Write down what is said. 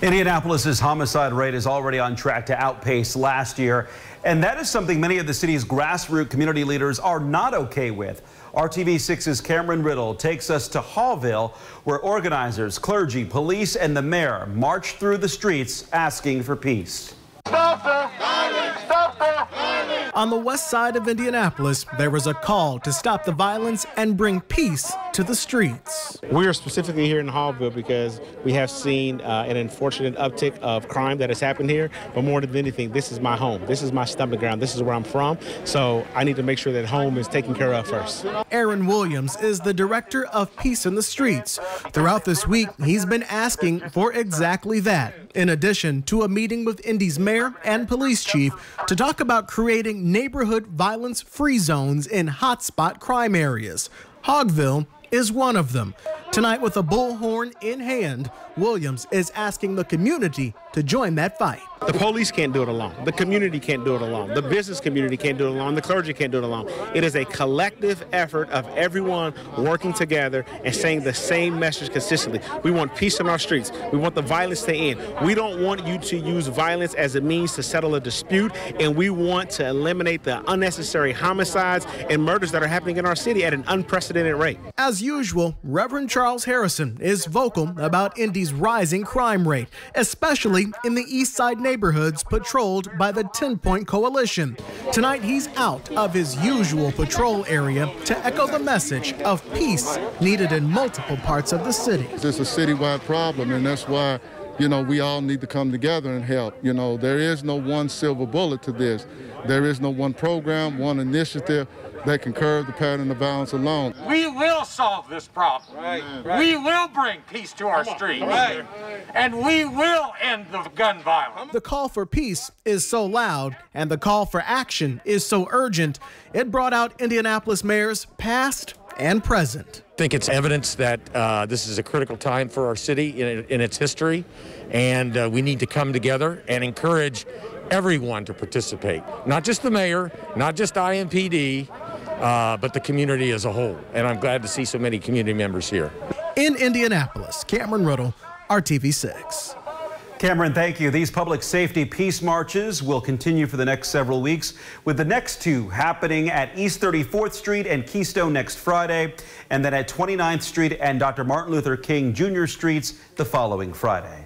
Indianapolis's homicide rate is already on track to outpace last year, and that is something many of the city's grassroots community leaders are not okay with. RTV6's Cameron Riddle takes us to Hallville, where organizers, clergy, police, and the mayor march through the streets asking for peace. Stop the violence! Stop the violence! On the west side of Indianapolis, there was a call to stop the violence and bring peace to the streets. We are specifically here in Hallville because we have seen an unfortunate uptick of crime that has happened here. But more than anything, this is my home. This is my stomping ground. This is where I'm from. So I need to make sure that home is taken care of first. Aaron Williams is the director of Peace in the Streets. Throughout this week, he's been asking for exactly that, in addition to a meeting with Indy's mayor and police chief to talk about creating neighborhood violence-free zones in hotspot crime areas. Hogville is one of them. Tonight, with a bullhorn in hand, Williams is asking the community to join that fight. The police can't do it alone. The community can't do it alone. The business community can't do it alone. The clergy can't do it alone. It is a collective effort of everyone working together and saying the same message consistently. We want peace in our streets. We want the violence to end. We don't want you to use violence as a means to settle a dispute, and we want to eliminate the unnecessary homicides and murders that are happening in our city at an unprecedented rate. As usual, Reverend Charles Harrison is vocal about Indy's rising crime rate, especially in the East Side neighborhoods patrolled by the 10-Point Coalition. Tonight, he's out of his usual patrol area to echo the message of peace needed in multiple parts of the city. It's a citywide problem, and that's why, we all need to come together and help. There is no one silver bullet to this. There is no one program, one initiative that can curb the pattern of violence alone. We will solve this problem. Right. We will bring peace to our streets. Right. And we will end the gun violence. The call for peace is so loud, and the call for action is so urgent, it brought out Indianapolis mayors past and present. I think it's evidence that this is a critical time for our city in its history, and we need to come together and encourage everyone to participate. Not just the mayor, not just IMPD, but the community as a whole. And I'm glad to see so many community members here. In Indianapolis, Cameron Riddle, RTV6. Cameron, thank you. These public safety peace marches will continue for the next several weeks, with the next two happening at East 34th Street and Keystone next Friday, and then at 29th Street and Dr. Martin Luther King Jr. Streets the following Friday.